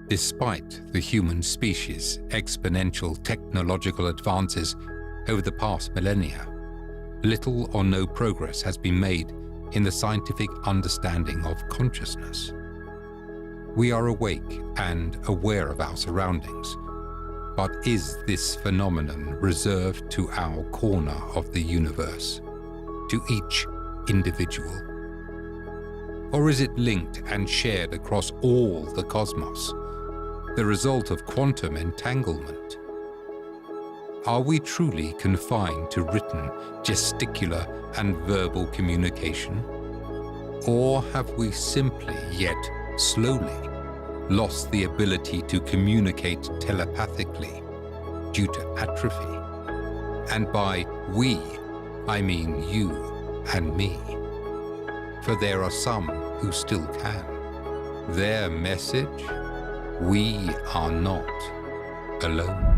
Despite the human species' exponential technological advances over the past millennia, little or no progress has been made in the scientific understanding of consciousness. We are awake and aware of our surroundings, but is this phenomenon reserved to our corner of the universe, to each individual? Or is it linked and shared across all the cosmos, the result of quantum entanglement? Are we truly confined to written, gesticular, and verbal communication? Or have we simply, yet slowly, lost the ability to communicate telepathically due to atrophy? And by we, I mean you and me. For there are some who still can. Their message: we are not alone.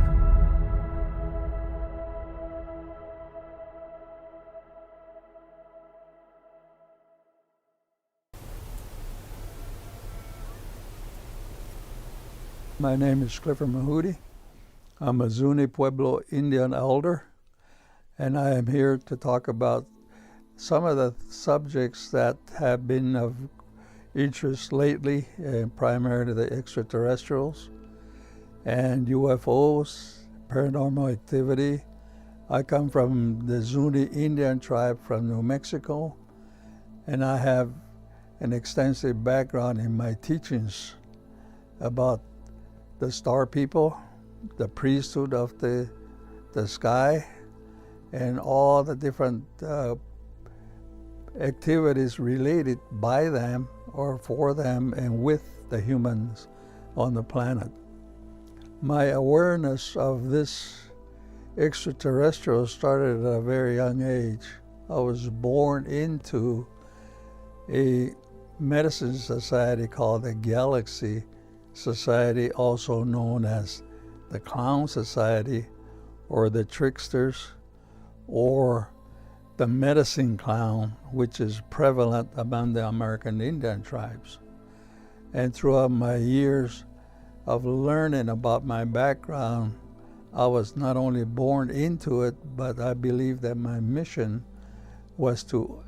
My name is Clifford Mahudi. I'm a Zuni Pueblo Indian elder, and I am here to talk about some of the subjects that have been of interest lately, primarily the extraterrestrials and UFOs, paranormal activity. I come from the Zuni Indian tribe from New Mexico, and I have an extensive background in my teachings about the star people, the priesthood of the sky, and all the different activities related by them or for them and with the humans on the planet. My awareness of this extraterrestrial started at a very young age. I was born into a medicine society called the Galaxy Society, also known as the Clown Society, or the Tricksters, or the Medicine Clown, which is prevalent among the American Indian tribes. And throughout my years of learning about my background, I was not only born into it, but I believe that my mission was to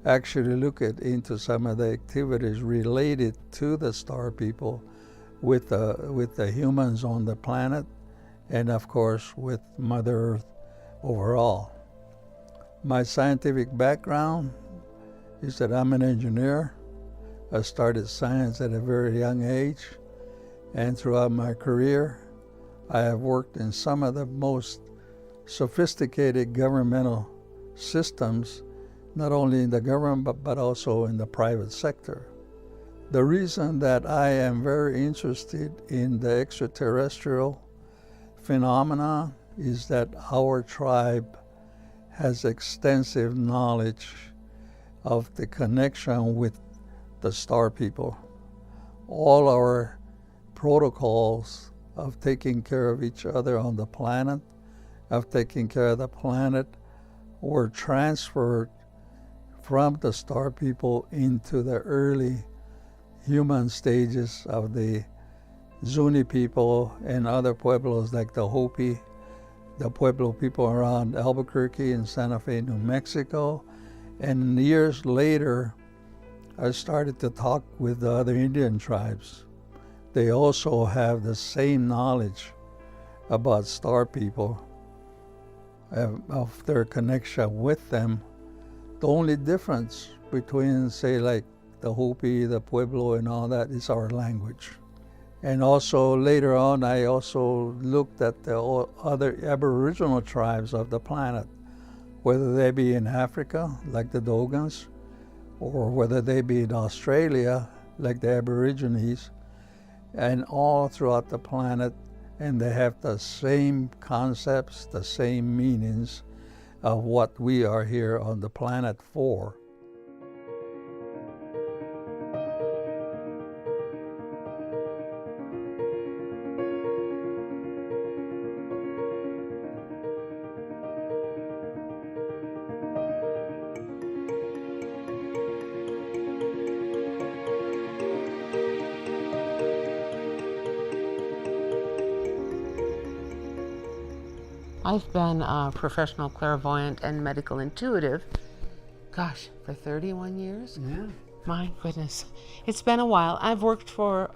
actually look into some of the activities related to the star people with the humans on the planet, and of course with Mother Earth overall. My scientific background is that I'm an engineer. I started science at a very young age, and throughout my career I have worked in some of the most sophisticated governmental systems, not only in the government but also in the private sector. The reason that I am very interested in the extraterrestrial phenomena is that our tribe has extensive knowledge of the connection with the star people. All our protocols of taking care of each other on the planet, of taking care of the planet, were transferred from the star people into the early human stages of the Zuni people and other pueblos like the Hopi, the Pueblo people around Albuquerque and Santa Fe, New Mexico. And years later, I started to talk with the other Indian tribes. They also have the same knowledge about star people, of their connection with them. The only difference between, say, like the Hopi, the Pueblo, and all that is our language. And also later on, I also looked at the other Aboriginal tribes of the planet, whether they be in Africa, like the Dogons, or whether they be in Australia, like the Aborigines, and all throughout the planet, and they have the same concepts, the same meanings of what we are here on the planet for. I've been a professional clairvoyant and medical intuitive, gosh, for 31 years? Yeah. My goodness. It's been a while. I've worked for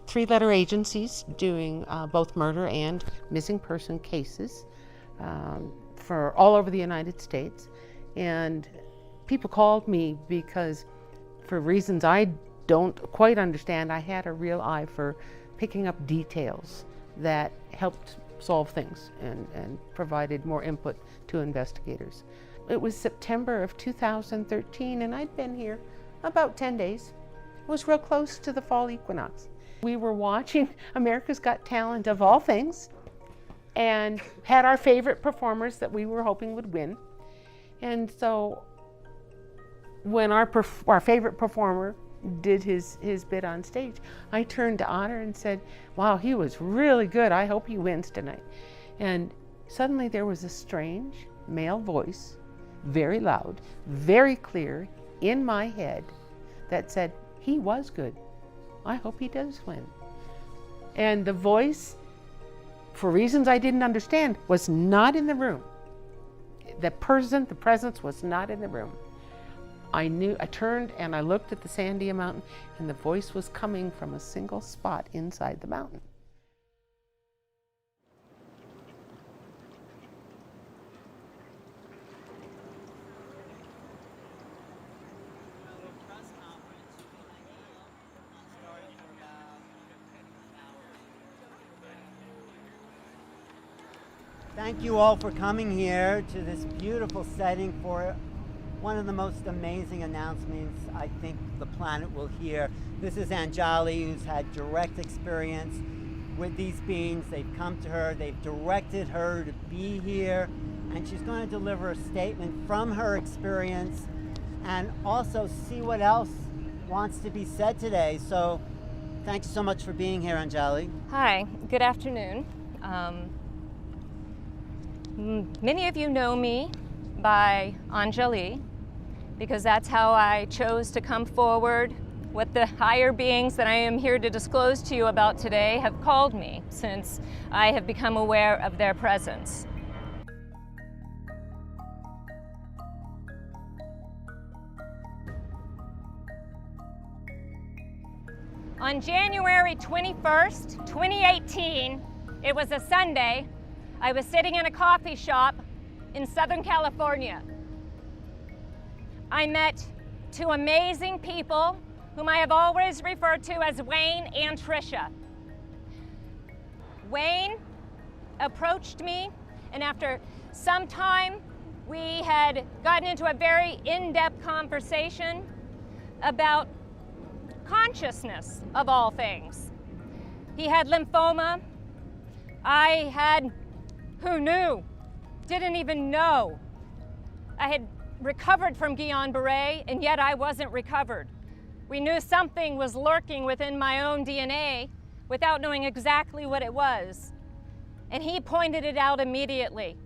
3-letter agencies doing both murder and missing person cases for all over the United States. And people called me because, for reasons I don't quite understand, I had a real eye for picking up details that helped solve things and provided more input to investigators. It was September of 2013, and I'd been here about 10 days. It was real close to the fall equinox. We were watching America's Got Talent, of all things, and had our favorite performers that we were hoping would win. And so when our favorite performer did his bit on stage, I turned to Otter and said, wow, he was really good. I hope he wins tonight. And suddenly there was a strange male voice, very loud, very clear, in my head that said, he was good. I hope he does win. And the voice, for reasons I didn't understand, was not in the room. The presence was not in the room. I turned and I looked at the Sandia Mountain, and the voice was coming from a single spot inside the mountain. Thank you all for coming here to this beautiful setting for one of the most amazing announcements I think the planet will hear. This is Anjali, who's had direct experience with these beings. They've come to her, they've directed her to be here, and she's going to deliver a statement from her experience and also see what else wants to be said today. So thanks so much for being here, Anjali. Hi, good afternoon. Many of you know me by Anjali, because that's how I chose to come forward. What the higher beings that I am here to disclose to you about today have called me since I have become aware of their presence. On January 21st, 2018, it was a Sunday, I was sitting in a coffee shop in Southern California. I met two amazing people whom I have always referred to as Wayne and Tricia. Wayne approached me, and after some time, we had gotten into a very in-depth conversation about consciousness, of all things. He had lymphoma. I had, who knew? Didn't even know. I had recovered from Guillain-Barré, and yet I wasn't recovered. We knew something was lurking within my own DNA without knowing exactly what it was. And he pointed it out immediately.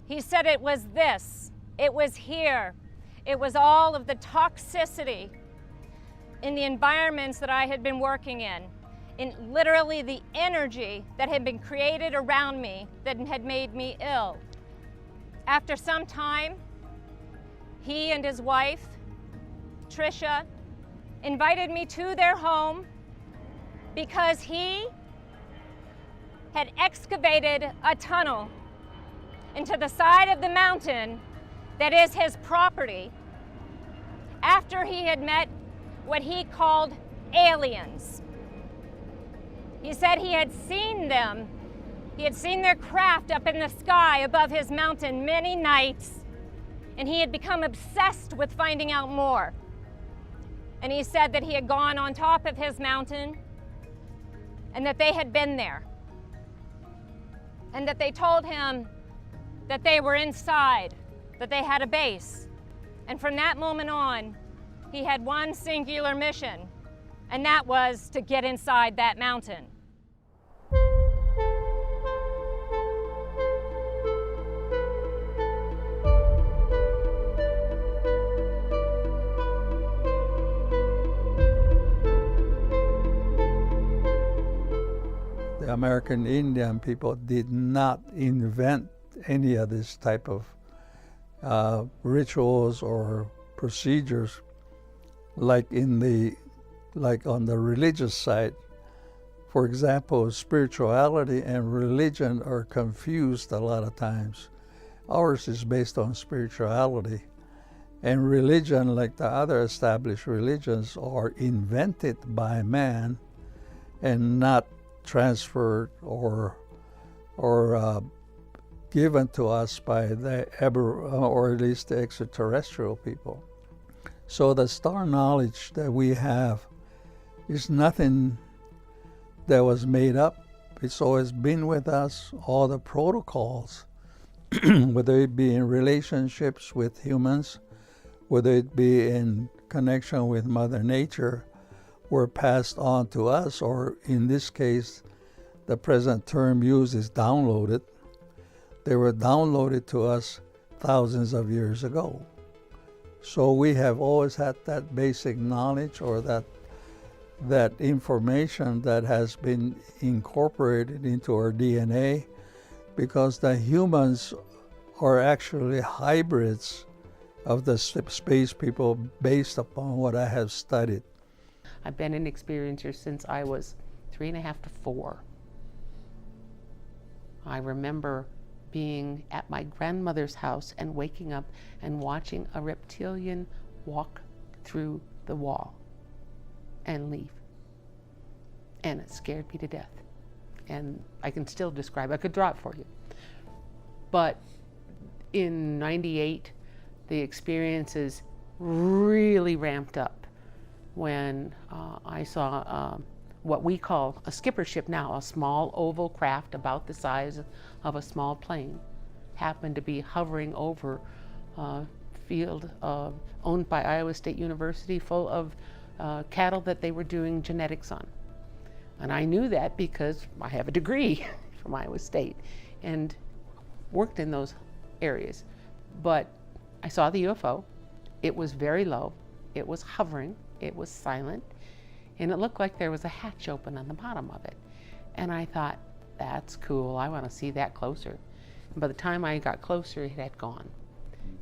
He said it was this, it was here. It was all of the toxicity in the environments that I had been working in literally the energy that had been created around me that had made me ill. After some time, he and his wife, Tricia, invited me to their home because he had excavated a tunnel into the side of the mountain that is his property after he had met what he called aliens. He said he had seen them. He had seen their craft up in the sky above his mountain many nights, and he had become obsessed with finding out more. And he said that he had gone on top of his mountain and that they had been there, and that they told him that they were inside, that they had a base. And from that moment on, he had one singular mission, and that was to get inside that mountain. The American Indian people did not invent any of this type of rituals or procedures like on the religious side. For example, spirituality and religion are confused a lot of times. Ours is based on spirituality, and religion, like the other established religions, are invented by man and not transferred or given to us by the or at least the extraterrestrial people. So the star knowledge that we have is nothing that was made up. It's always been with us. All the protocols, whether it be in relationships with humans, whether it be in connection with Mother Nature, were passed on to us, or in this case, the present term used is downloaded. They were downloaded to us thousands of years ago. So we have always had that basic knowledge, or that information that has been incorporated into our DNA, because the humans are actually hybrids of the space people based upon what I have studied. I've been an experiencer since I was 3.5 to 4. I remember being at my grandmother's house and waking up and watching a reptilian walk through the wall and leave. And it scared me to death. And I can still describe, I could draw it for you. But in '98, the experiences really ramped up when I saw what we call a skipper ship now, a small oval craft about the size of a small plane, happened to be hovering over a field owned by Iowa State University full of cattle that they were doing genetics on. And I knew that because I have a degree from Iowa State and worked in those areas. But I saw the UFO. It was very low. It was hovering. It was silent. And it looked like there was a hatch open on the bottom of it. And I thought, that's cool. I want to see that closer. And by the time I got closer, it had gone.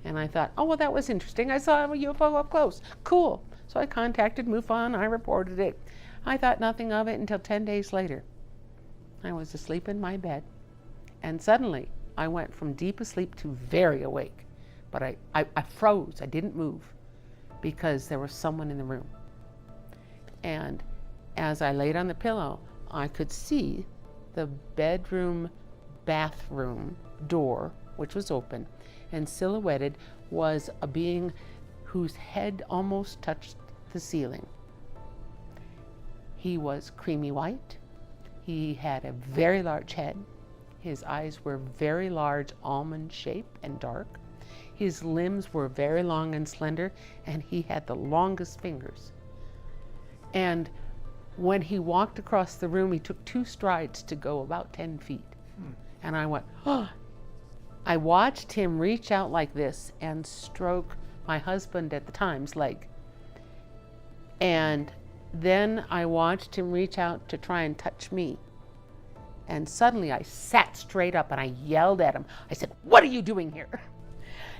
And I thought, oh, well, that was interesting. I saw a UFO up close. Cool. So I contacted MUFON. I reported it. I thought nothing of it until 10 days later. I was asleep in my bed. And suddenly, I went from deep asleep to very awake. But I froze. I didn't move because there was someone in the room. And as I laid on the pillow, I could see the bedroom bathroom door, which was open, and silhouetted was a being whose head almost touched the ceiling. He was creamy white. He had a very large head. His eyes were very large, almond shaped and dark. His limbs were very long and slender, and he had the longest fingers. And when he walked across the room, he took 2 strides to go about 10 feet. And I went, oh. I watched him reach out like this and stroke my husband at the time's leg. And then I watched him reach out to try and touch me. And suddenly I sat straight up and I yelled at him. I said, "What are you doing here?"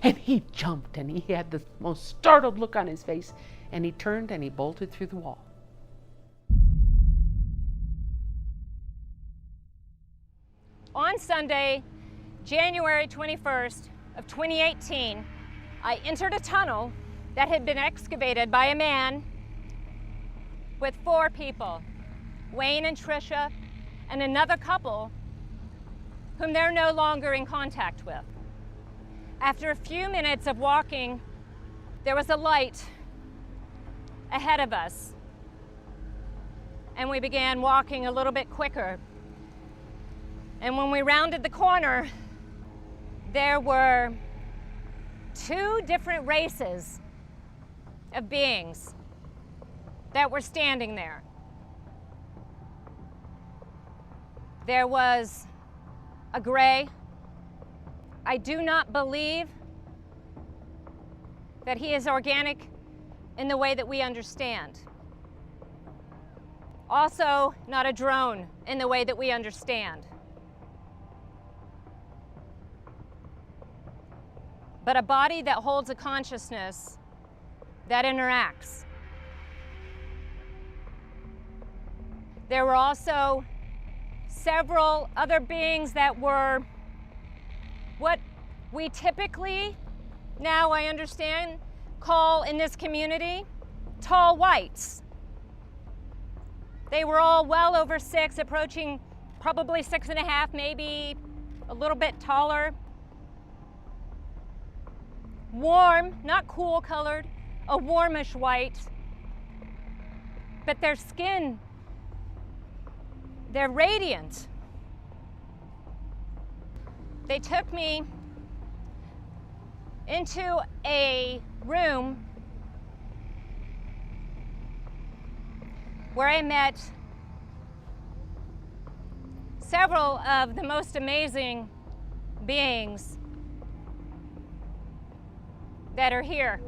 And he jumped and he had the most startled look on his face. And he turned and he bolted through the wall. On Sunday, January 21st of 2018, I entered a tunnel that had been excavated by a man with 4 people, Wayne and Tricia, and another couple whom they're no longer in contact with. After a few minutes of walking, there was a light ahead of us, and we began walking a little bit quicker. And when we rounded the corner, there were 2 different races of beings that were standing there. There was a gray. I do not believe that he is organic in the way that we understand. Also, not a drone in the way that we understand, but a body that holds a consciousness that interacts. There were also several other beings that were what we typically, now I understand, call in this community tall whites. They were all well over 6, approaching probably 6.5, maybe a little bit taller. Warm, not cool colored, a warmish white. But their skin, they're radiant. They took me into a room where I met several of the most amazing beings that are here.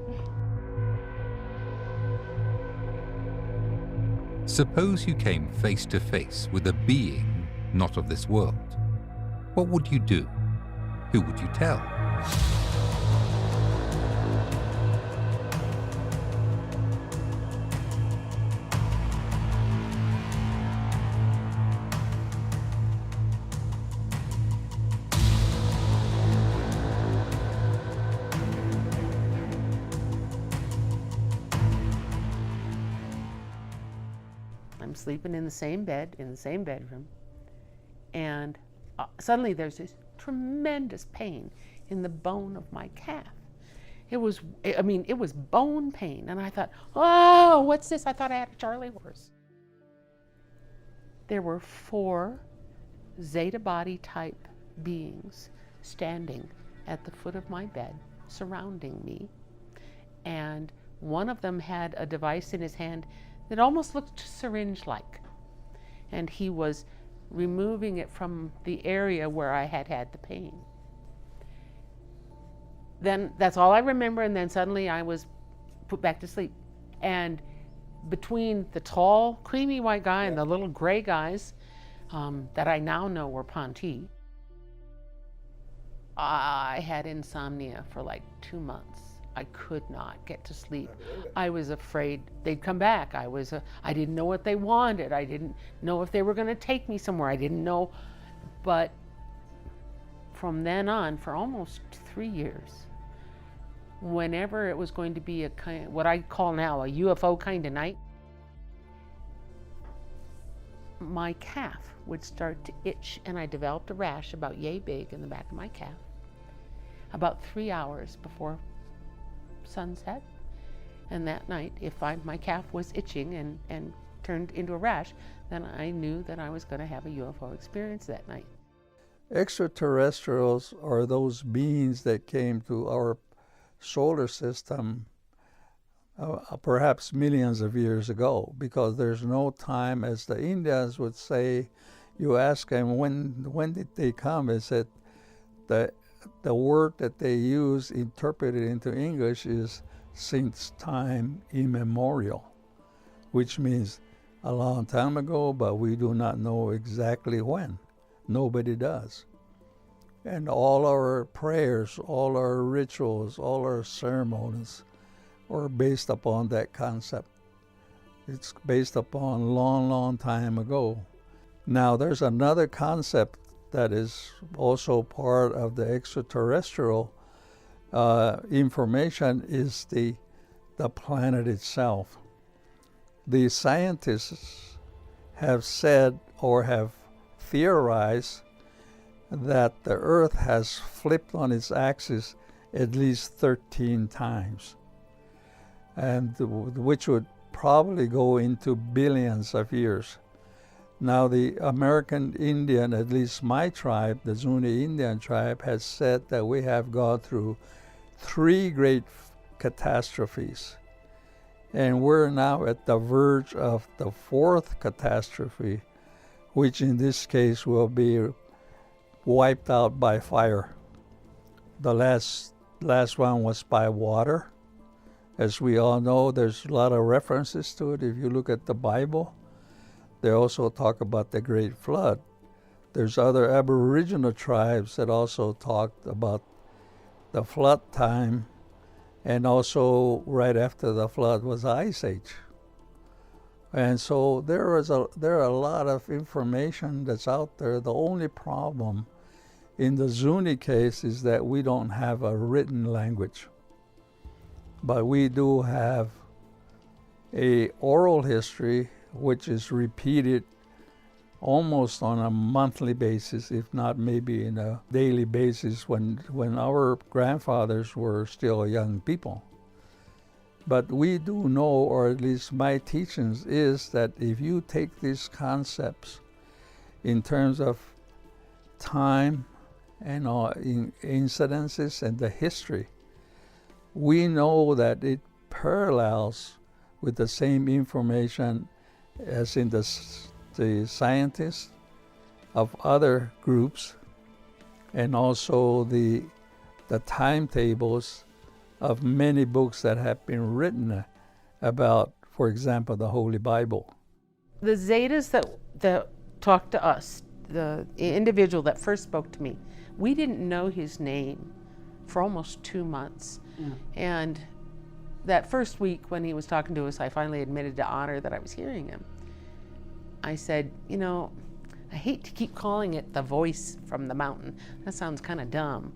Suppose you came face to face with a being not of this world. What would you do? Who would you tell? I'm sleeping in the same bed, in the same bedroom, and suddenly there's this tremendous pain in the bone of my calf. It was bone pain, and I thought, oh, what's this? I thought I had a Charlie horse. There were 4 Zeta body type beings standing at the foot of my bed, surrounding me, and one of them had a device in his hand that almost looked syringe-like, and he was removing it from the area where I had had the pain. Then that's all I remember, and then suddenly I was put back to sleep. And between the tall, creamy white guy and the little gray guys that I now know were Ponti, I had insomnia for like 2 months. I could not get to sleep. I was afraid they'd come back. I didn't know what they wanted. I didn't know if they were going to take me somewhere. I didn't know. But from then on, for almost 3 years, whenever it was going to be what I call now a UFO kind of night, my calf would start to itch, and I developed a rash about yay big in the back of my calf about 3 hours before sunset. And that night, if my calf was itching and turned into a rash, then I knew that I was going to have a UFO experience that night. Extraterrestrials are those beings that came to our solar system perhaps millions of years ago, because there's no time, as the Indians would say. You ask them when did they come, is that the word that they use interpreted into English is since time immemorial, which means a long time ago, but we do not know exactly when. Nobody does. And all our prayers, all our rituals, all our ceremonies are based upon that concept. It's based upon long, long time ago. Now there's another concept that is also part of the extraterrestrial information, is the planet itself. The scientists have said or have theorized that the Earth has flipped on its axis at least 13 times, and which would probably go into billions of years. Now the American Indian, at least my tribe, the Zuni Indian tribe, has said that we have gone through 3 great catastrophes. And we're now at the verge of the 4th catastrophe, which in this case will be wiped out by fire. The last one was by water. As we all know, there's a lot of references to it if you look at the Bible. They also talk about the Great Flood. There's other Aboriginal tribes that also talked about the flood time, and also right after the flood was Ice Age. And so there are a lot of information that's out there. The only problem in the Zuni case is that we don't have a written language, but we do have a oral history which is repeated almost on a monthly basis, if not maybe in a daily basis when our grandfathers were still young people. But we do know, or at least my teachings is that if you take these concepts in terms of time and incidences and the history, we know that it parallels with the same information as in the scientists of other groups, and also the timetables of many books that have been written about, for example, the Holy Bible. The Zetas that talked to us, the individual that first spoke to me, we didn't know his name for almost 2 months. And that first week when he was talking to us, I finally admitted to Honor that I was hearing him. I said, you know, I hate to keep calling it the voice from the mountain. That sounds kind of dumb.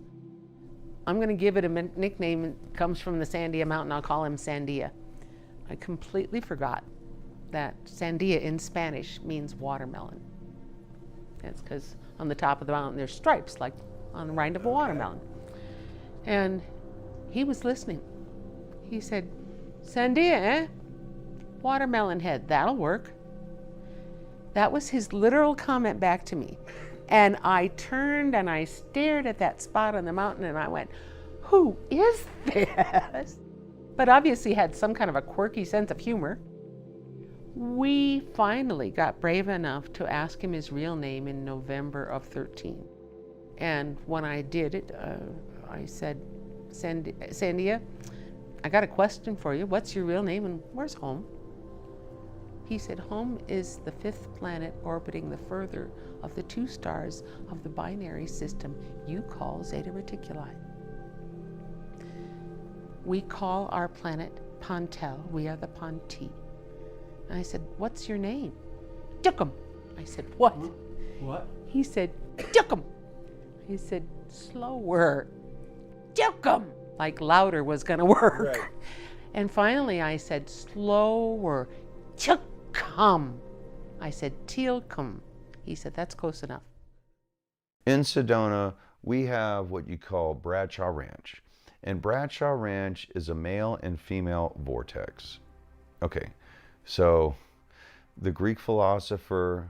I'm going to give it a nickname. It comes from the Sandia Mountain. I'll call him Sandia. I completely forgot that Sandia in Spanish means watermelon. That's because on the top of the mountain there's stripes like on the rind of a watermelon. And he was listening. He said, Sandia, eh? Watermelon head, that'll work. That was his literal comment back to me. And I turned and I stared at that spot on the mountain and I went, who is this? But obviously had some kind of a quirky sense of humor. We finally got brave enough to ask him his real name in November of 13. And when I did it, I said, Sandia, I got a question for you. What's your real name and where's home? He said, home is the 5th planet orbiting the further of the 2 stars of the binary system you call Zeta Reticuli. We call our planet Pantel. We are the Panti. And I said, what's your name? Dookum. I said, what? What? He said, Dookum. He said, slower. Dookum. Like louder was going to work. Right. And finally I said, slower. Chukkum. I said, Tealkum. He said, that's close enough. In Sedona, we have what you call Bradshaw Ranch. And Bradshaw Ranch is a male and female vortex. Okay, so the Greek philosopher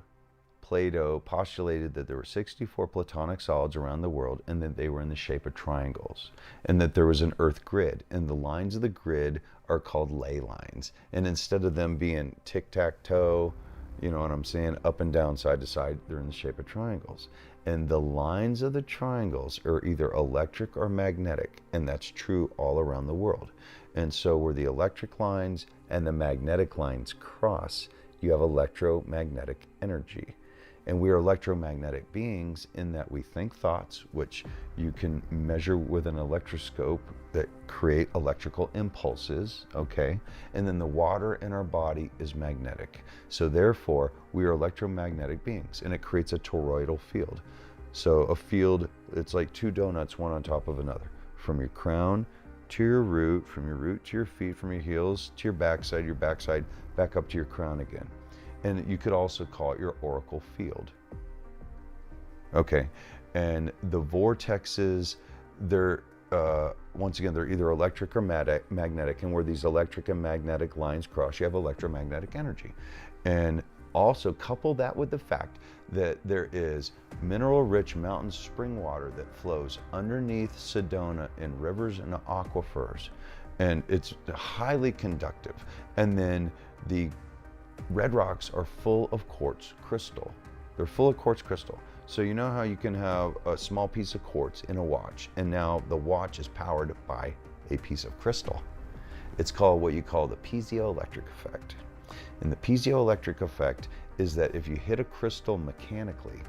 Plato postulated that there were 64 platonic solids around the world and that they were in the shape of triangles, and that there was an earth grid, and the lines of the grid are called ley lines. And instead of them being tic-tac-toe, you know what I'm saying, up and down, side to side, they're in the shape of triangles. And the lines of the triangles are either electric or magnetic, and that's true all around the world. And so where the electric lines and the magnetic lines cross, you have electromagnetic energy. And we are electromagnetic beings in that we think thoughts, which you can measure with an electroscope that create electrical impulses, okay? And then the water in our body is magnetic. So therefore, we are electromagnetic beings, and it creates a toroidal field. So a field, it's like 2 donuts, one on top of another. From your crown to your root, from your root to your feet, from your heels to your backside back up to your crown again. And you could also call it your oracle field. Okay, and the vortexes, they're, once again, they're either electric or magnetic, and where these electric and magnetic lines cross, you have electromagnetic energy. And also couple that with the fact that there is mineral-rich mountain spring water that flows underneath Sedona in rivers and aquifers, and it's highly conductive. And then the red rocks are full of quartz crystal. They're full of quartz crystal. So you know how you can have a small piece of quartz in a watch, and now the watch is powered by a piece of crystal. It's called what you call the piezoelectric effect. And the piezoelectric effect is that if you hit a crystal mechanically,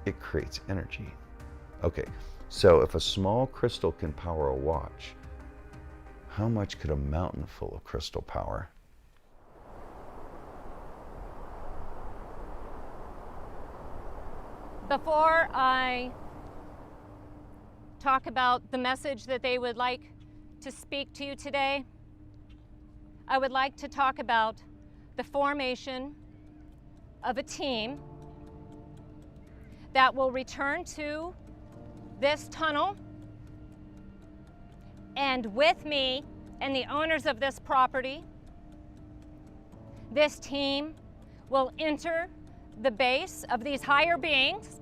it creates energy. Okay, so if a small crystal can power a watch, how much could a mountain full of crystal power? Before I talk about the message that they would like to speak to you today, I would like to talk about the formation of a team that will return to this tunnel, and with me and the owners of this property, this team will enter the base of these higher beings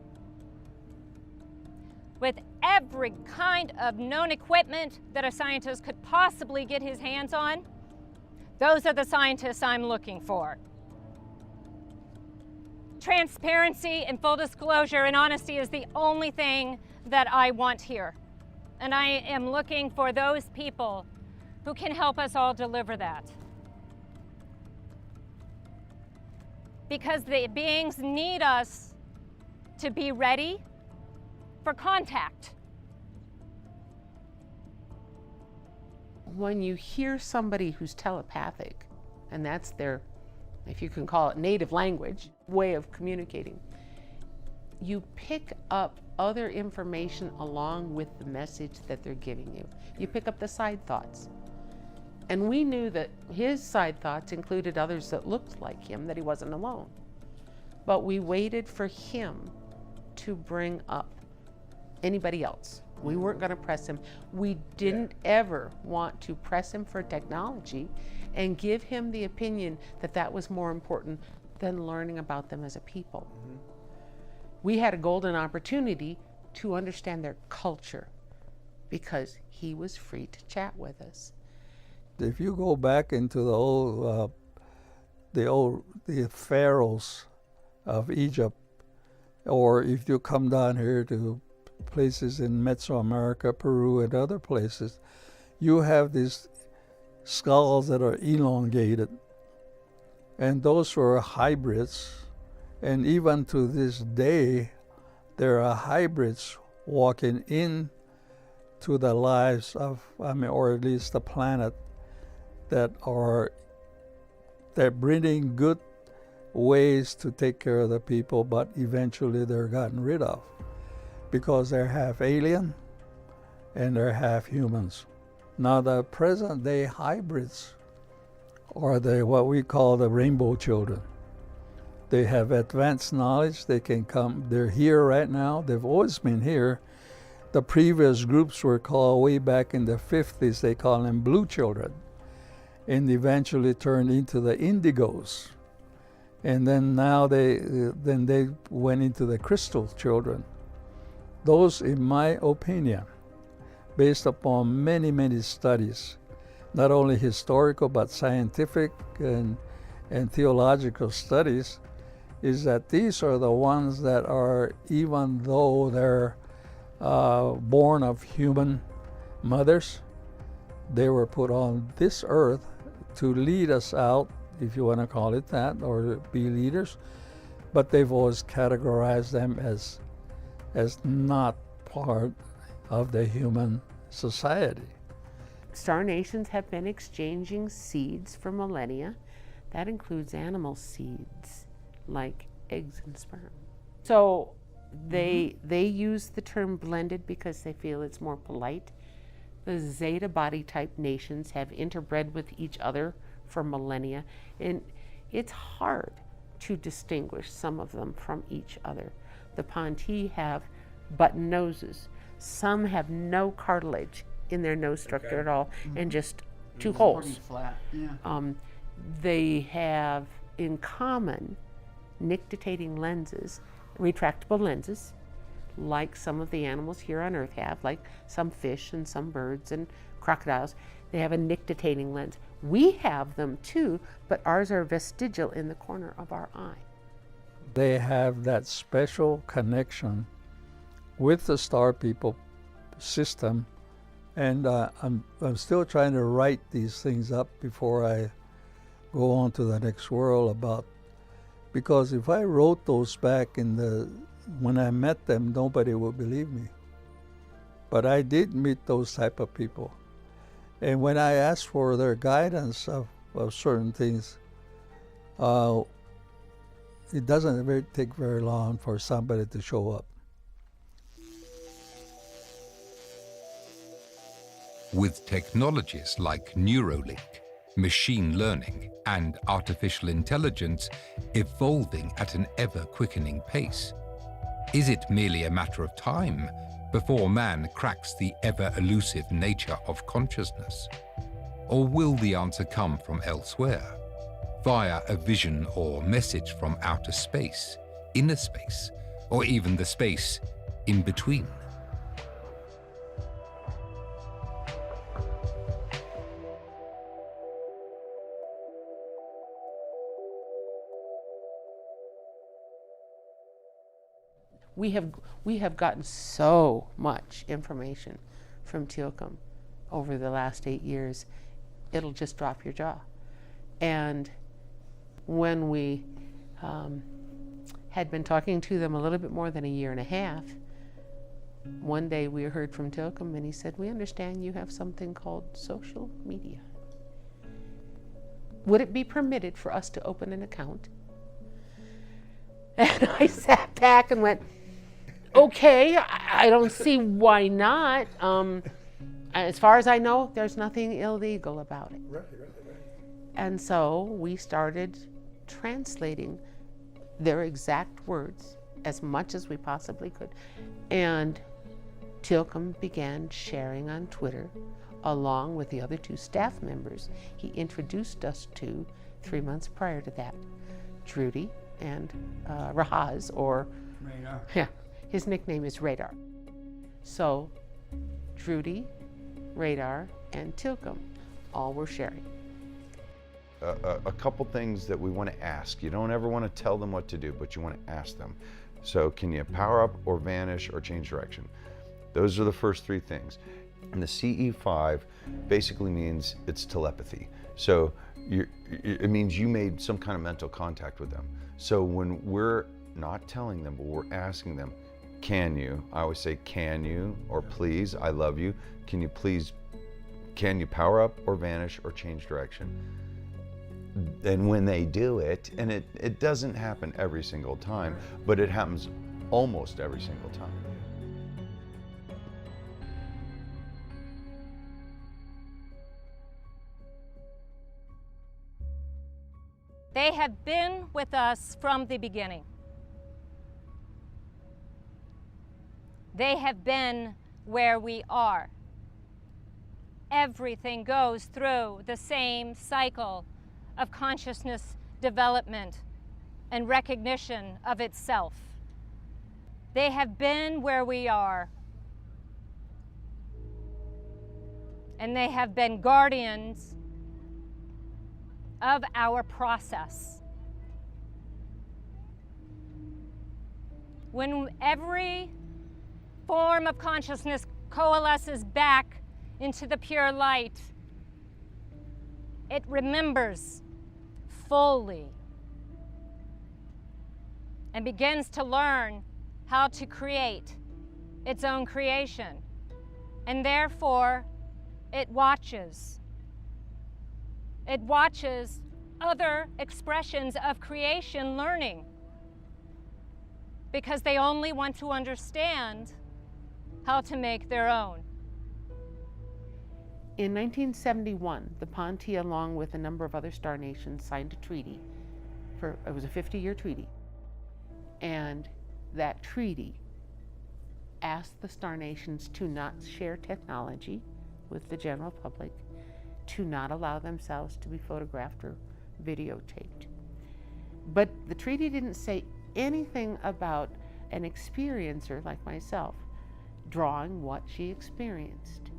with every kind of known equipment that a scientist could possibly get his hands on. Those are the scientists I'm looking for. Transparency and full disclosure and honesty is the only thing that I want here. And I am looking for those people who can help us all deliver that. Because the beings need us to be ready for contact. When you hear somebody who's telepathic, and that's their, if you can call it native language, way of communicating, you pick up other information along with the message that they're giving you. You pick up the side thoughts. And we knew that his side thoughts included others that looked like him, that he wasn't alone. But we waited for him to bring up anybody else. We weren't going to press him. We didn't ever want to press him for technology and give him the opinion that that was more important than learning about them as a people. Mm-hmm. We had a golden opportunity to understand their culture because he was free to chat with us. If you go back into the pharaohs of Egypt, or if you come down here to places in Mesoamerica, Peru, and other places, you have these skulls that are elongated, and those were hybrids. And even to this day, there are hybrids walking in to the lives of, or at least the planet, they're bringing good ways to take care of the people, but eventually they're gotten rid of because they're half alien and they're half humans. Now the present day hybrids are what we call the rainbow children. They have advanced knowledge, they can come, they're here right now, they've always been here. The previous groups were called way back in the 50s, they call them blue children, and eventually turned into the indigos. And then now they went into the crystal children. Those, in my opinion, based upon many, many studies, not only historical but scientific and theological studies, is that these are the ones that are, even though they're born of human mothers, they were put on this earth to lead us out, if you want to call it that, or be leaders, but they've always categorized them as not part of the human society. Star nations have been exchanging seeds for millennia. That includes animal seeds, like eggs and sperm. So they use the term blended because they feel it's more polite. The Zeta body type nations have interbred with each other for millennia, and it's hard to distinguish some of them from each other. The Ponti have button noses. Some have no cartilage in their nose structure at all, and just two holes. Pretty flat. Yeah. They have in common nictitating lenses, retractable lenses, like some of the animals here on Earth have, like some fish and some birds and crocodiles. They have a nictitating lens. We have them too, but ours are vestigial in the corner of our eye. They have that special connection with the star people system, and I'm still trying to write these things up before I go on to the next world about Because if I wrote those back when I met them, nobody would believe me. But I did meet those type of people. And when I asked for their guidance of certain things, it doesn't take very long for somebody to show up. With technologies like Neuralink, machine learning, and artificial intelligence evolving at an ever-quickening pace, is it merely a matter of time before man cracks the ever-elusive nature of consciousness? Or will the answer come from elsewhere, via a vision or message from outer space, inner space, or even the space in between? We have gotten so much information from Tilcom over the last 8 years, it'll just drop your jaw. And when we had been talking to them a little bit more than a year and a half, one day we heard from Tilcom and he said, "We understand you have something called social media. Would it be permitted for us to open an account?" And I sat back and went, okay, I don't see why not. As far as I know, there's nothing illegal about it. Right. And so we started translating their exact words as much as we possibly could. And Tilcom began sharing on Twitter along with the other 2 staff members he introduced us to 3 months prior to that, Drudy and Rahaz, or Radar. Yeah, his nickname is Radar. So Drudy, Radar, and Tilcom all were sharing. A couple things that we want to ask. You don't ever want to tell them what to do, but you want to ask them. So can you power up or vanish or change direction? Those are the first 3 things. And the CE5 basically means it's telepathy. So it means you made some kind of mental contact with them. So when we're not telling them, but we're asking them, can you? I always say, can you, or please, I love you. Can you power up or vanish or change direction? And when they do it, and it doesn't happen every single time, but it happens almost every single time. They have been with us from the beginning. They have been where we are. Everything goes through the same cycle of consciousness development and recognition of itself. They have been where we are. And they have been guardians of our process. When every form of consciousness coalesces back into the pure light, it remembers fully and begins to learn how to create its own creation. And therefore, it watches. It watches other expressions of creation learning, because they only want to understand how to make their own. In 1971, the Ponte, along with a number of other star nations, signed a treaty. It was a 50-year treaty. And that treaty asked the star nations to not share technology with the general public, to not allow themselves to be photographed or videotaped. But the treaty didn't say anything about an experiencer like myself drawing what she experienced.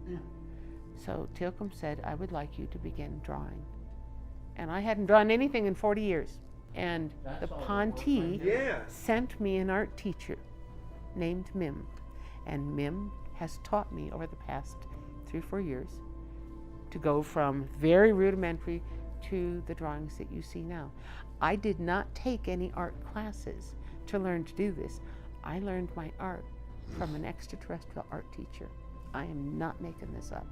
So Tilcom said, I would like you to begin drawing. And I hadn't drawn anything in 40 years. And the Ponte sent me an art teacher named Mim. And Mim has taught me over the past 3 or 4 years to go from very rudimentary to the drawings that you see now. I did not take any art classes to learn to do this. I learned my art from an extraterrestrial art teacher. I am not making this up.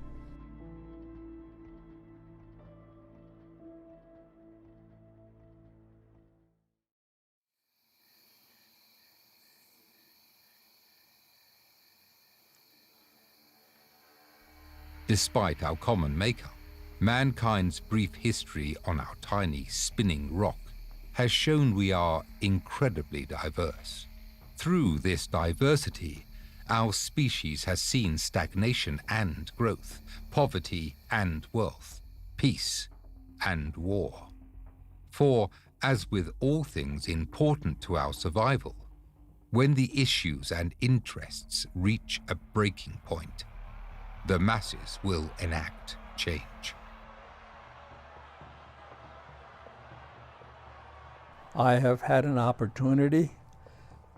Despite our common makeup, mankind's brief history on our tiny spinning rock has shown we are incredibly diverse. Through this diversity, our species has seen stagnation and growth, poverty and wealth, peace and war. For, as with all things important to our survival, when the issues and interests reach a breaking point, the masses will enact change. I have had an opportunity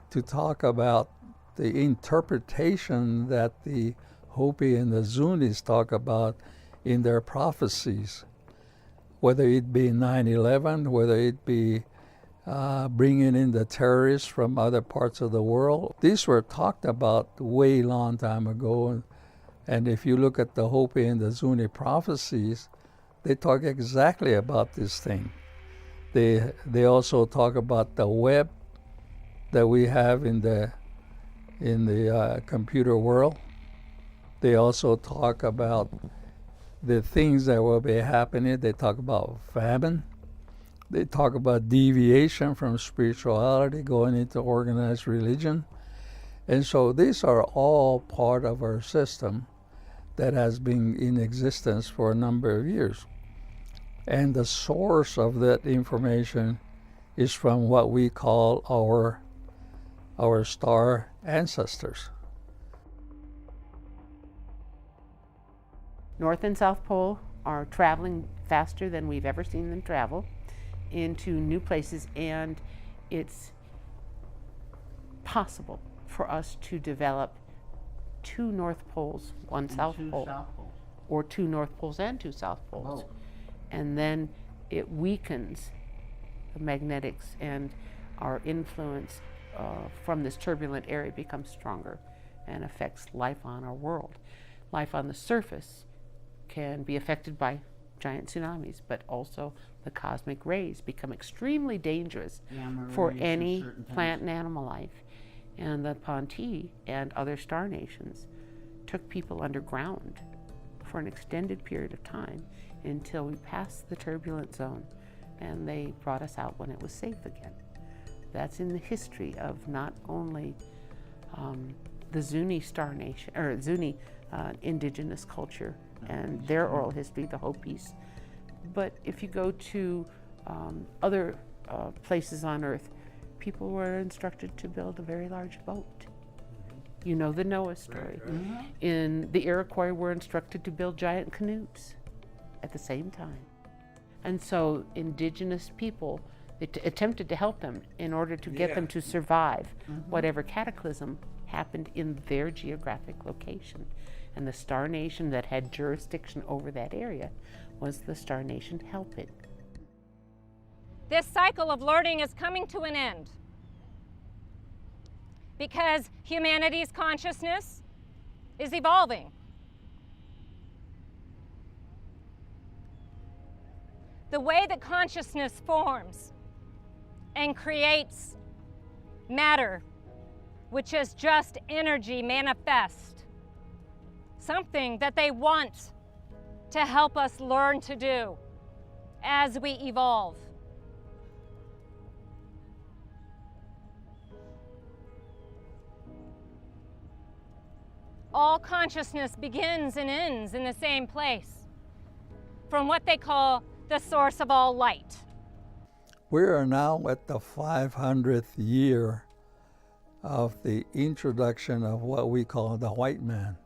to talk about the interpretation that the Hopi and the Zunis talk about in their prophecies, whether it be 9/11, whether it be bringing in the terrorists from other parts of the world. These were talked about way long time ago. And if you look at the Hopi and the Zuni prophecies, they talk exactly about this thing. They also talk about the web that we have in the computer world. They also talk about the things that will be happening. They talk about famine. They talk about deviation from spirituality going into organized religion. And so these are all part of our system that has been in existence for a number of years. And the source of that information is from what we call our star ancestors. North and South Pole are traveling faster than we've ever seen them travel into new places, and it's possible for us to develop two North Poles, one South Pole, or two North Poles and two South Poles. Whoa. And then it weakens the magnetics, and our influence from this turbulent area becomes stronger and affects life on our world. Life on the surface can be affected by giant tsunamis, but also the cosmic rays become extremely dangerous for any plant and animal life. And the Ponti and other star nations took people underground for an extended period of time until we passed the turbulent zone, and they brought us out when it was safe again. That's in the history of not only the Zuni star nation, or Zuni indigenous culture and their oral history, the Hopis, but if you go to other places on Earth, people were instructed to build a very large boat. You know the Noah story. Mm-hmm. In the Iroquois were instructed to build giant canoes at the same time. And so indigenous people attempted to help them in order to get them to survive whatever cataclysm happened in their geographic location. And the star nation that had jurisdiction over that area was the star nation helping. This cycle of learning is coming to an end because humanity's consciousness is evolving. The way that consciousness forms and creates matter, which is just energy manifest, something that they want to help us learn to do as we evolve. All consciousness begins and ends in the same place, from what they call the source of all light. We are now at the 500th year of the introduction of what we call the white man.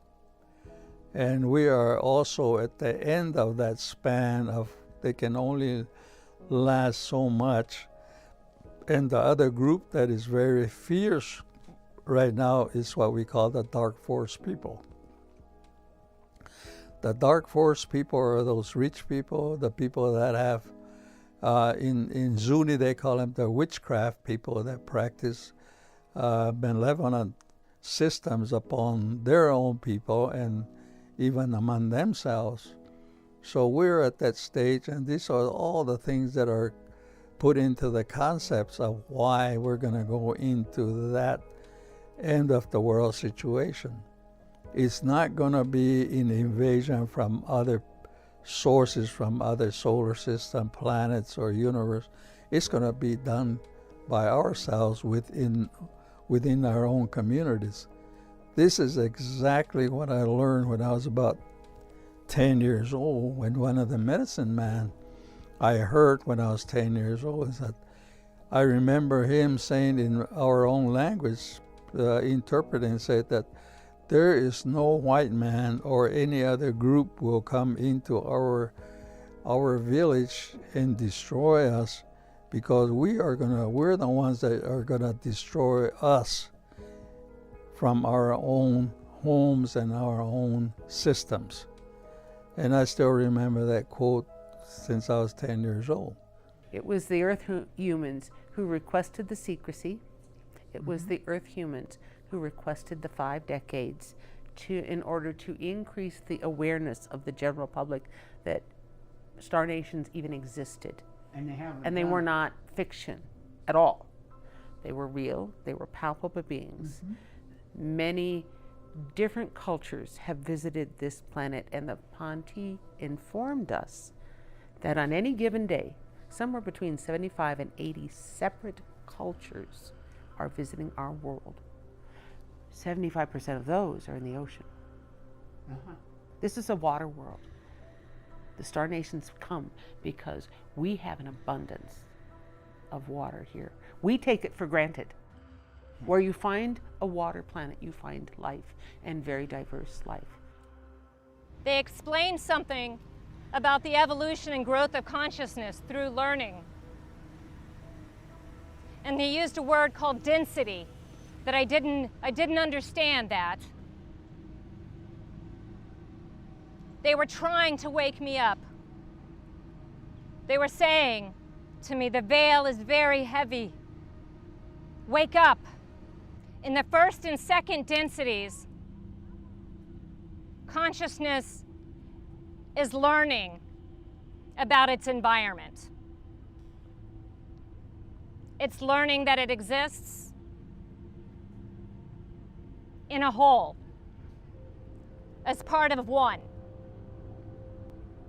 And we are also at the end of that span of they can only last so much. And the other group that is very fierce right now is what we call the dark force people. The dark force people are those rich people, the people that have In Zuni, they call them the witchcraft people that practice malevolent systems upon their own people and even among themselves. So we're at that stage, and these are all the things that are put into the concepts of why we're going to go into that end of the world situation. It's not going to be an invasion from other sources, from other solar system, planets, or universe. It's going to be done by ourselves within our own communities. This is exactly what I learned when I was about 10 years old, when one of the medicine men I heard when I was 10 years old is that I remember him saying in our own language, interpreting, said that there is no white man or any other group will come into our village and destroy us, because we're the ones that are gonna destroy us from our own homes and our own systems. And I still remember that quote since I was 10 years old. It was the Earth humans who requested the secrecy. It was the Earth humans who requested the 5 decades in order to increase the awareness of the general public that star nations even existed. And they were not fiction at all. They were real, they were palpable beings. Many different cultures have visited this planet, and the Ponti informed us that on any given day, somewhere between 75 and 80 separate cultures are visiting our world. 75% of those are in the ocean. This is a water world. The star nations come because we have an abundance of water here. We take it for granted. Where you find a water planet, you find life, and very diverse life. They explained something about the evolution and growth of consciousness through learning. And they used a word called density that I didn't understand that. They were trying to wake me up. They were saying to me, the veil is very heavy. Wake up. In the first and second densities, consciousness is learning about its environment. It's learning that it exists in a whole, as part of one.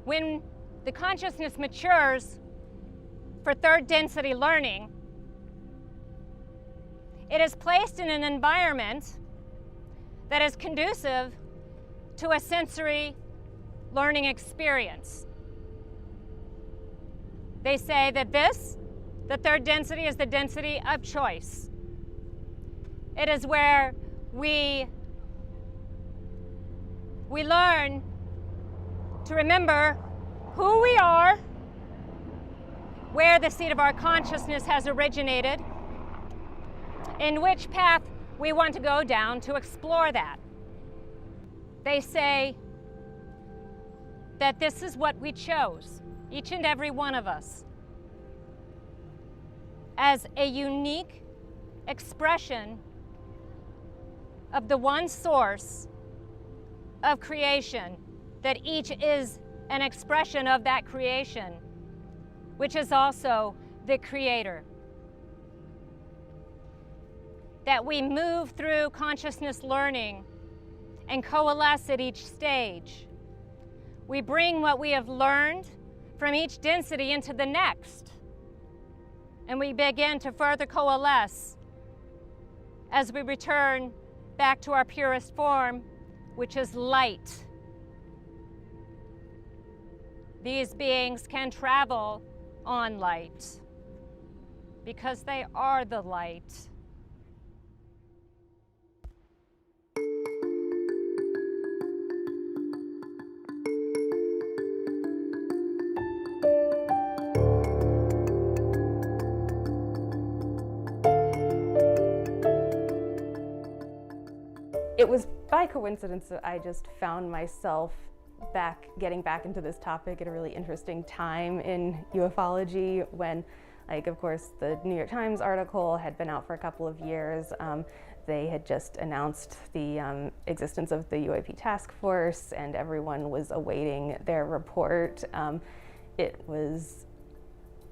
When the consciousness matures for third density learning, it is placed in an environment that is conducive to a sensory learning experience. They say that the third density, is the density of choice. It is where we learn to remember who we are, where the seat of our consciousness has originated, in which path we want to go down to explore that. They say that this is what we chose, each and every one of us, as a unique expression of the one source of creation, that each is an expression of that creation, which is also the Creator. That we move through consciousness learning and coalesce at each stage. We bring what we have learned from each density into the next, and we begin to further coalesce as we return back to our purest form, which is light. These beings can travel on light because they are the light. It was by coincidence that I just found myself getting back into this topic at a really interesting time in ufology when, like, of course, the New York Times article had been out for a couple of years. They had just announced the existence of the UAP task force, and everyone was awaiting their report.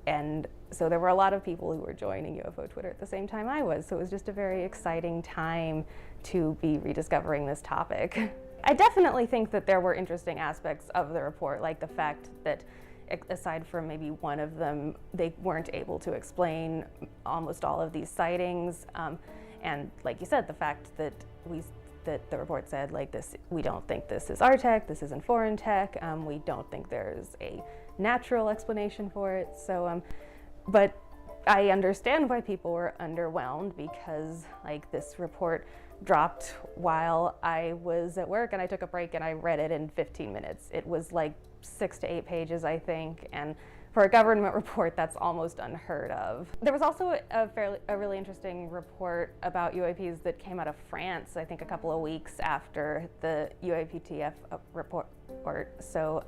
And so there were a lot of people who were joining UFO Twitter at the same time I was. So it was just a very exciting time to be rediscovering this topic. I definitely think that there were interesting aspects of the report, like the fact that aside from maybe one of them, they weren't able to explain almost all of these sightings. And like you said, the fact that the report said, like, this, we don't think this is our tech, this isn't foreign tech, we don't think there's a natural explanation for it. So, but I understand why people were underwhelmed, because, like, this report dropped while I was at work, and I took a break and I read it in 15 minutes. It was like 6 to 8 pages, I think, and for a government report, that's almost unheard of. There was also a really interesting report about UAPs that came out of France, I think a couple of weeks after the UAPTF report. So,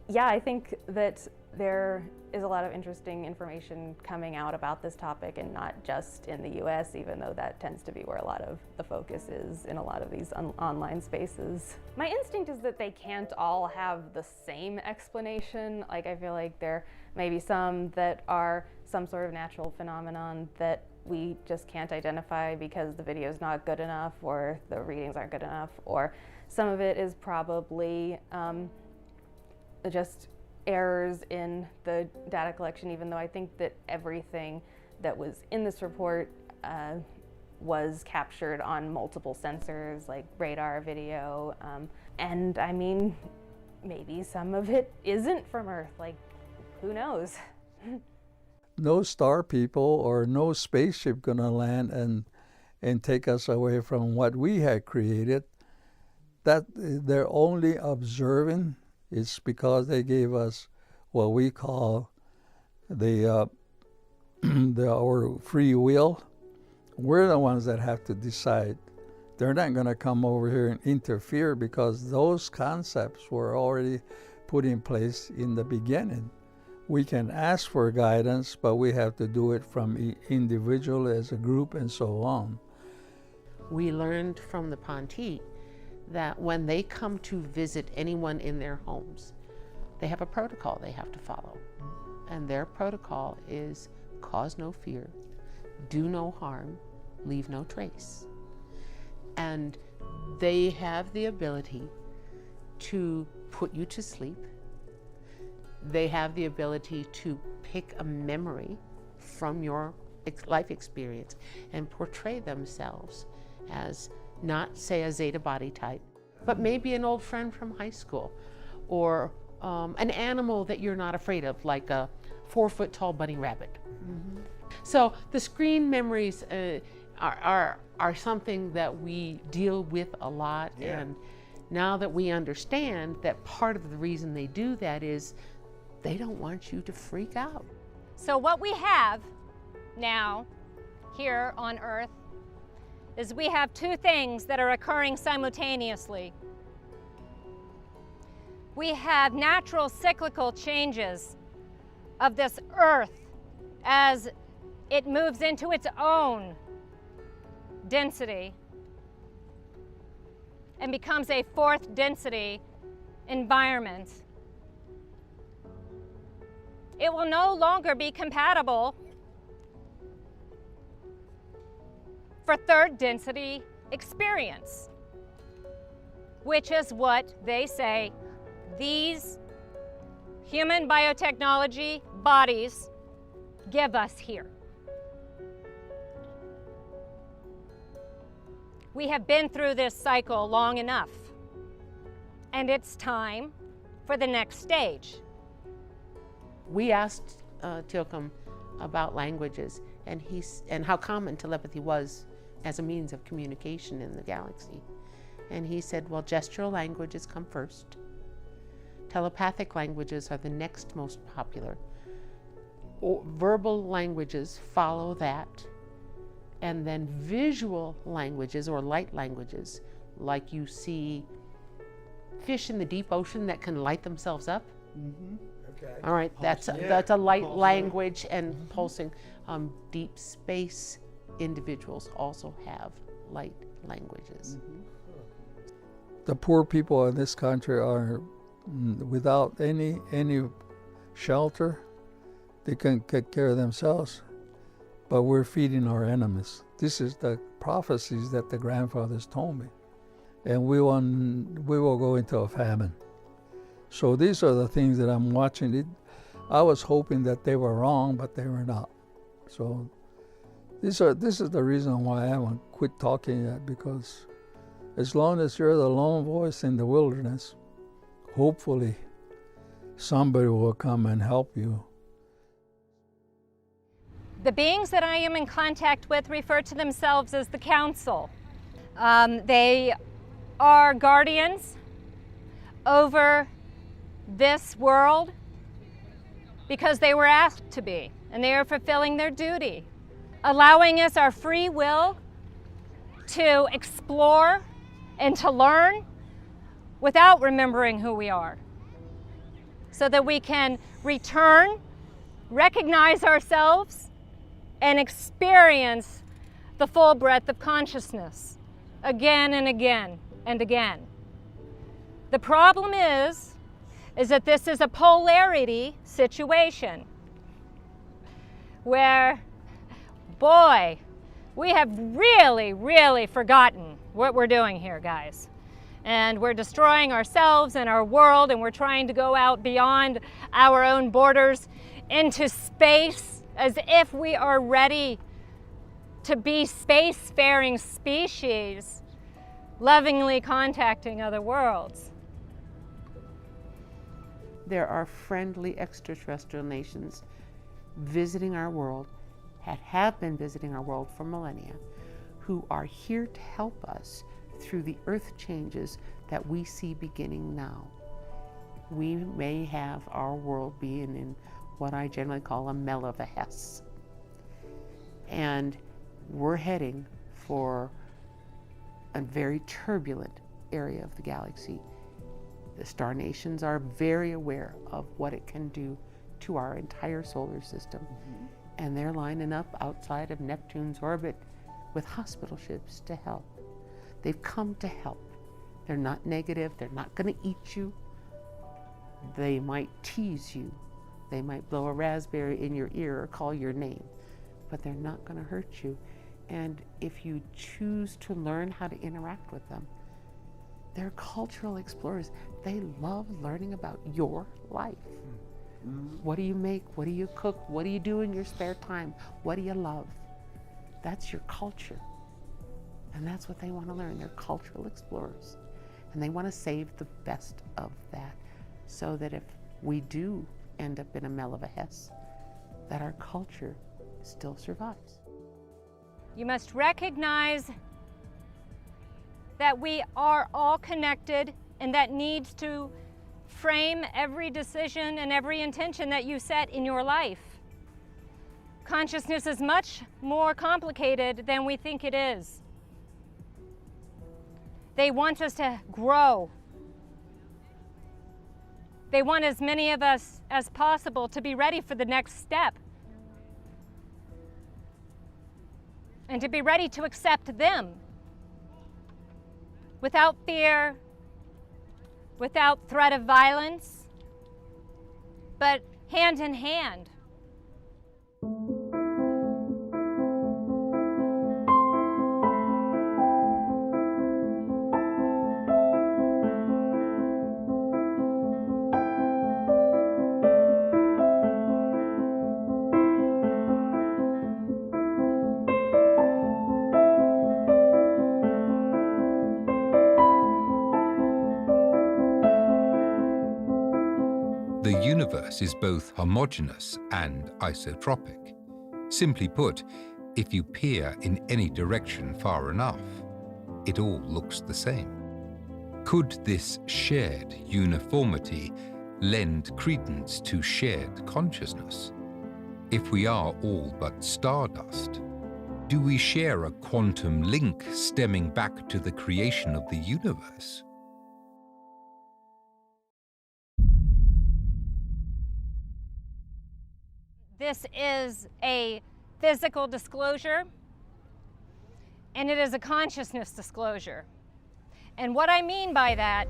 yeah, I think that there is a lot of interesting information coming out about this topic, and not just in the US, even though that tends to be where a lot of the focus is in a lot of these online spaces. My instinct is that they can't all have the same explanation. Like, I feel like there may be some that are some sort of natural phenomenon that we just can't identify because the video is not good enough or the readings aren't good enough, or some of it is probably just errors in the data collection, even though I think that everything that was in this report was captured on multiple sensors, like radar, video, and I mean, maybe some of it isn't from Earth, like, who knows? No star people or no spaceship gonna land and take us away from what we had created. That they're only observing. It's because they gave us what we call our free will. We're the ones that have to decide. They're not going to come over here and interfere, because those concepts were already put in place in the beginning. We can ask for guidance, but we have to do it from individual, as a group, and so on. We learned from the Ponte that when they come to visit anyone in their homes, they have a protocol they have to follow. And their protocol is cause no fear, do no harm, leave no trace. And they have the ability to put you to sleep. They have the ability to pick a memory from your life experience and portray themselves as not, say, a Zeta body type, but maybe an old friend from high school, or an animal that you're not afraid of, like a 4-foot-tall bunny rabbit. Mm-hmm. So the screen memories are something that we deal with a lot, yeah. And now that we understand that part of the reason they do that is they don't want you to freak out. So what we have now here on Earth is we have two things that are occurring simultaneously. We have natural cyclical changes of this Earth as it moves into its own density and becomes a fourth density environment. It will no longer be compatible for third density experience, which is what they say these human biotechnology bodies give us here. We have been through this cycle long enough, and it's time for the next stage. We asked Tilcom about languages and how common telepathy was as a means of communication in the galaxy. And he said, well, gestural languages come first. Telepathic languages are the next most popular. Verbal languages follow that. And then visual languages or light languages, like you see fish in the deep ocean that can light themselves up? Okay. All right, that's a light language and pulsing. Deep space individuals also have light languages. The poor people in this country are without any shelter. They can take care of themselves, but we're feeding our enemies. This is the prophecies that the grandfathers told me. And we will go into a famine. So these are the things that I'm watching. I was hoping that they were wrong, but they were not. So this is the reason why I haven't quit talking yet, because as long as you're the lone voice in the wilderness, hopefully somebody will come and help you. The beings that I am in contact with refer to themselves as the Council. They are guardians over this world because they were asked to be, and they are fulfilling their duty, allowing us our free will to explore and to learn without remembering who we are, so that we can return, recognize ourselves, and experience the full breadth of consciousness again and again and again. The problem is that this is a polarity situation where, boy, we have really forgotten what we're doing here, guys. And we're destroying ourselves and our world, and we're trying to go out beyond our own borders into space as if we are ready to be spacefaring species, lovingly contacting other worlds. There are friendly extraterrestrial nations visiting our world, have been visiting our world for millennia, who are here to help us through the earth changes that we see beginning now. We may have our world being in what I generally call a mel of a Hess. And we're heading for a very turbulent area of the galaxy. The star nations are very aware of what it can do to our entire solar system. And they're lining up outside of Neptune's orbit with hospital ships to help. They've come to help. They're not negative. They're not going to eat you. They might tease you. They might blow a raspberry in your ear or call your name, but they're not going to hurt you. And if you choose to learn how to interact with them, they're cultural explorers. They love learning about your life. What do you make? What do you cook? What do you do in your spare time? What do you love? That's your culture. And that's what they want to learn. They're cultural explorers. And they want to save the best of that, so that if we do end up in a mel of a Hess, that our culture still survives. You must recognize that we are all connected, and that needs to frame every decision and every intention that you set in your life. Consciousness is much more complicated than we think it is. They want us to grow. They want as many of us as possible to be ready for the next step, and to be ready to accept them without fear, without threat of violence, but hand in hand. The universe is both homogeneous and isotropic. Simply put, if you peer in any direction far enough, it all looks the same. Could this shared uniformity lend credence to shared consciousness? If we are all but stardust, do we share a quantum link stemming back to the creation of the universe? This is a physical disclosure, and it is a consciousness disclosure. And what I mean by that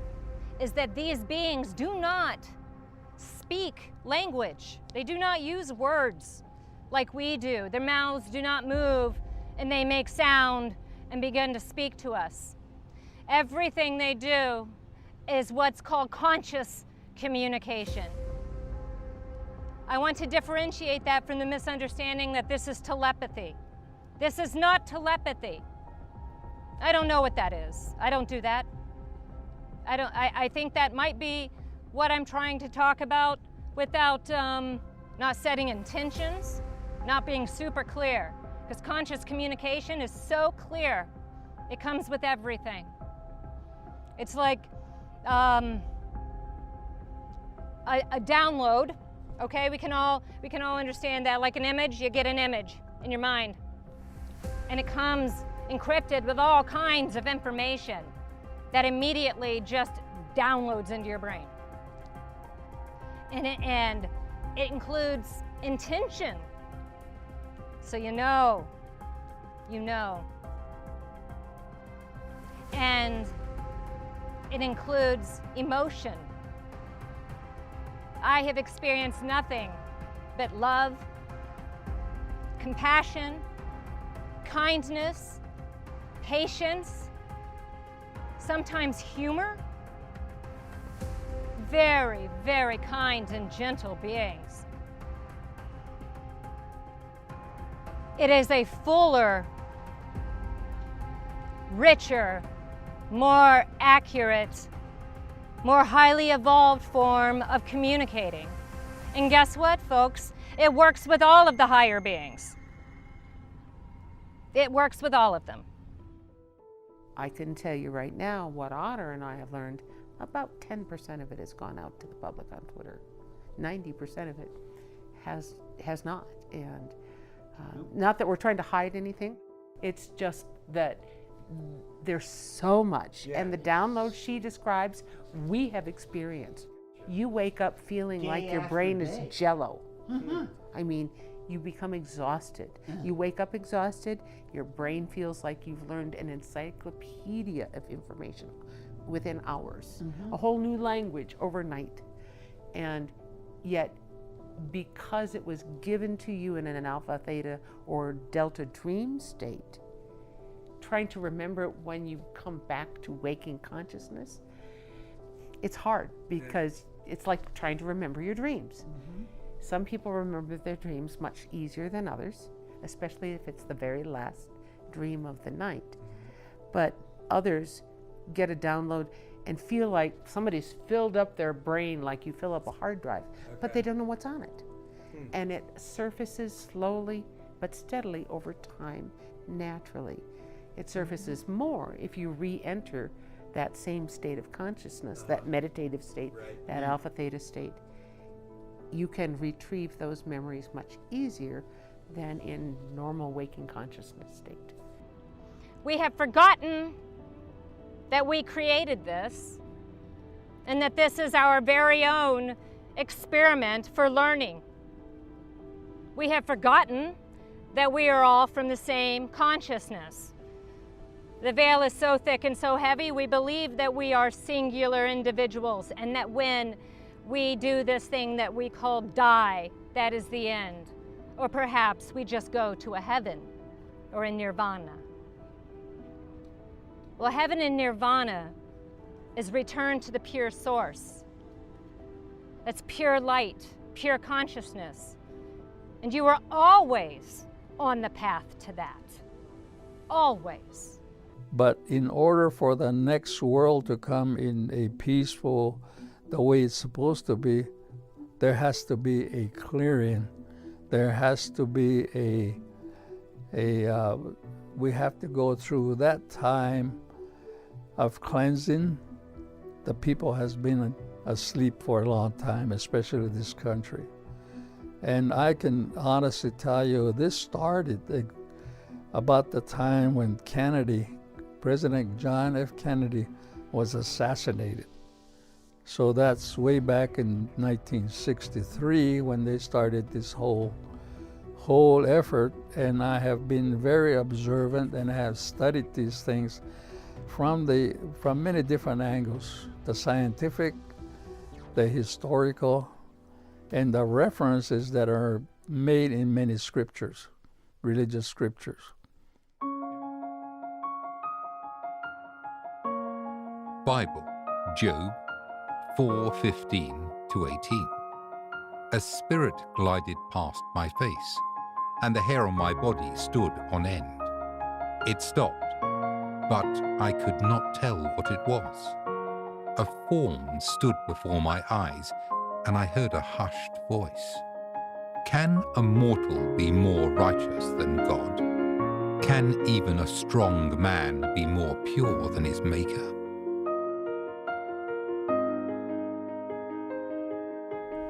is that these beings do not speak language. They do not use words like we do. Their mouths do not move, and they make sound and begin to speak to us. Everything they do is what's called conscious communication. I want to differentiate that from the misunderstanding that this is telepathy. This is not telepathy. I don't know what that is. I don't do that. I think that might be what I'm trying to talk about without not setting intentions, not being super clear. Because conscious communication is so clear. It comes with everything. It's like a download, okay? We can all understand that. Like an image, you get an image in your mind. And it comes encrypted with all kinds of information that immediately just downloads into your brain. And it includes intention. So you know. And it includes emotion. I have experienced nothing but love, compassion, kindness, patience, sometimes humor. Very, very kind and gentle beings. It is a fuller, richer, more accurate, more highly evolved form of communicating. And guess what, folks? It works with all of the higher beings. It works with all of them. I can tell you right now what Otter and I have learned, about 10% of it has gone out to the public on Twitter. 90% of it has not. And not that we're trying to hide anything, it's just that there's so much. And the download she describes, we have experienced. You wake up feeling like your brain is jello. I mean, you become exhausted. You wake up exhausted, your brain feels like you've learned an encyclopedia of information within hours, a whole new language overnight. And yet, because it was given to you in an alpha, theta, or delta dream state, trying to remember it when you come back to waking consciousness, it's hard because it's like trying to remember your dreams. Some people remember their dreams much easier than others, especially if it's the very last dream of the night. But others get a download and feel like somebody's filled up their brain like you fill up a hard drive, but they don't know what's on it. And it surfaces slowly but steadily over time, naturally. It surfaces more if you re-enter that same state of consciousness, that meditative state, that alpha theta state. You can retrieve those memories much easier than in normal waking consciousness state. We have forgotten that we created this and that this is our very own experiment for learning. We have forgotten that we are all from the same consciousness. The veil is so thick and so heavy, we believe that we are singular individuals and that when we do this thing that we call die, that is the end. Or perhaps we just go to a heaven or a nirvana. Well, heaven and nirvana is return to the pure source. That's pure light, pure consciousness. And you are always on the path to that. Always. But in order for the next world to come in a peaceful, the way it's supposed to be, there has to be a clearing. There has to be we have to go through that time of cleansing. The people has been asleep for a long time, especially this country. And I can honestly tell you, this started about the time when Kennedy, President John F. Kennedy, was assassinated. So that's way back in 1963 when they started this whole whole effort, and I have been very observant and have studied these things from many different angles, the scientific, the historical, and the references that are made in many scriptures, religious scriptures. Bible, Job 4:15 to 18. A spirit glided past my face, and the hair on my body stood on end. It stopped, but I could not tell what it was. A form stood before my eyes, and I heard a hushed voice. Can a mortal be more righteous than God? Can even a strong man be more pure than his maker?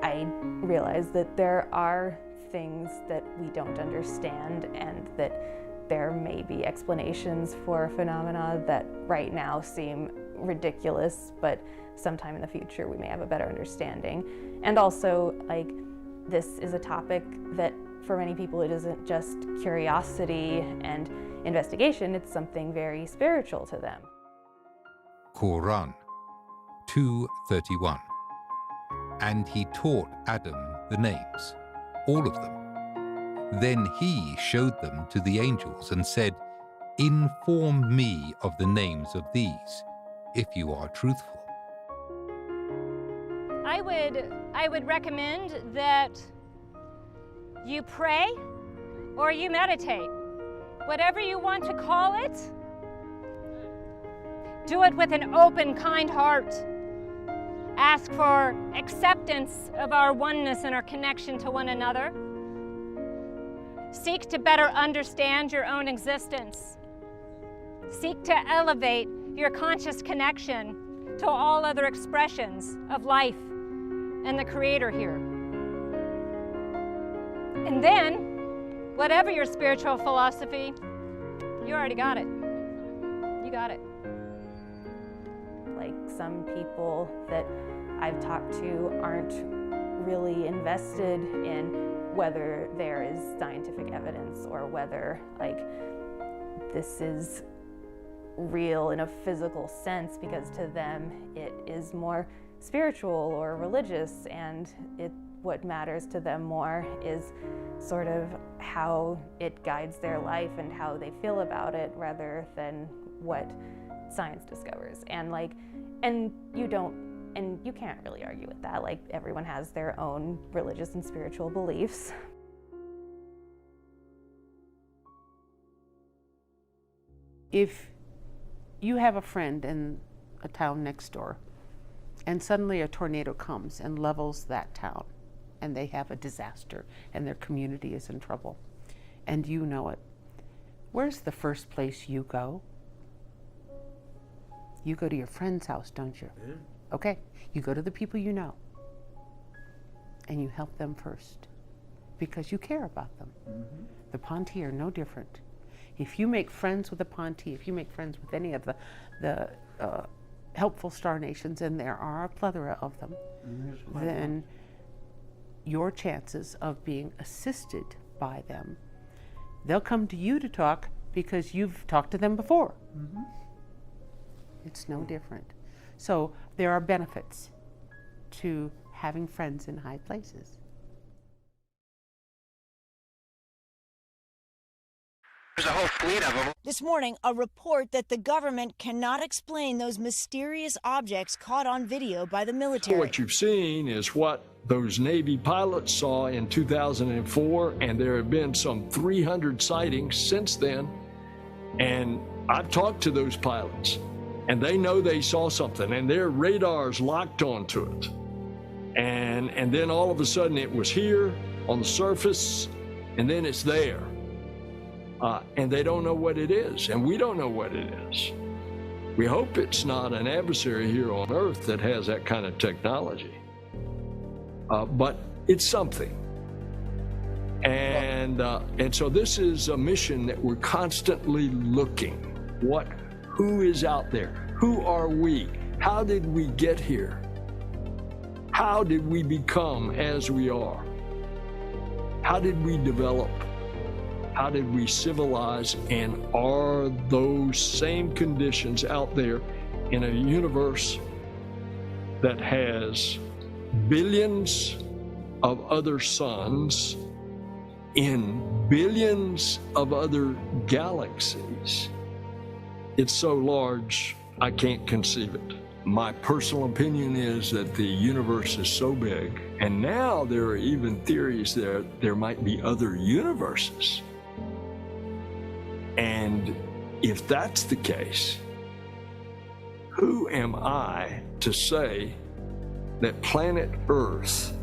I realize that there are things that we don't understand, and that there may be explanations for phenomena that right now seem ridiculous, but sometime in the future we may have a better understanding. And also, like, this is a topic that for many people it isn't just curiosity and investigation, it's something very spiritual to them. Quran 2:31. And he taught Adam the names, all of them. Then he showed them to the angels and said, inform me of the names of these, if you are truthful. I would recommend that you pray or you meditate. Whatever you want to call it, do it with an open, kind heart. Ask for acceptance of our oneness and our connection to one another. Seek to better understand your own existence. Seek to elevate your conscious connection to all other expressions of life and the Creator here. And then, whatever your spiritual philosophy, you already got it. You got it. Like, some people that I've talked to aren't really invested in whether there is scientific evidence or whether, like, this is real in a physical sense, because to them it is more spiritual or religious, and what matters to them more is sort of how it guides their life and how they feel about it, rather than what science discovers. And you can't really argue with that. Like, everyone has their own religious and spiritual beliefs. If you have a friend in a town next door, and suddenly a tornado comes and levels that town, and they have a disaster, and their community is in trouble, and you know it, where's the first place you go? You go to your friend's house, don't you? Yeah. Okay, you go to the people you know, and you help them first, because you care about them. Mm-hmm. The Ponti are no different. If you make friends with the Ponti, if you make friends with any of the helpful star nations, and there are a plethora of them, then your chances of being assisted by them, they'll come to you to talk because you've talked to them before. Mm-hmm. It's no different. So there are benefits to having friends in high places. There's a whole fleet of them. This morning, a report that the government cannot explain those mysterious objects caught on video by the military. So what you've seen is what those Navy pilots saw in 2004, and there have been some 300 sightings since then. And I've talked to those pilots, and they know they saw something, and their radars locked onto it. And then all of a sudden it was here on the surface, and then it's there. And they don't know what it is, and we don't know what it is. We hope it's not an adversary here on Earth that has that kind of technology. But it's something. And so this is a mission that we're constantly looking. Who is out there? Who are we? How did we get here? How did we become as we are? How did we develop? How did we civilize? And are those same conditions out there in a universe that has billions of other suns in billions of other galaxies? It's so large, I can't conceive it. My personal opinion is that the universe is so big, and now there are even theories that there might be other universes. And if that's the case, who am I to say that planet Earth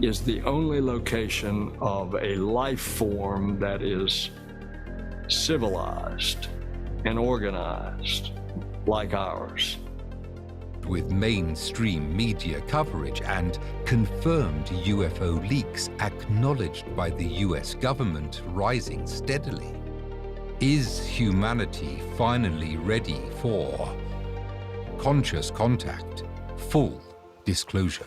is the only location of a life form that is civilized and organized like ours? With mainstream media coverage and confirmed UFO leaks acknowledged by the US government rising steadily, is humanity finally ready for conscious contact, full disclosure?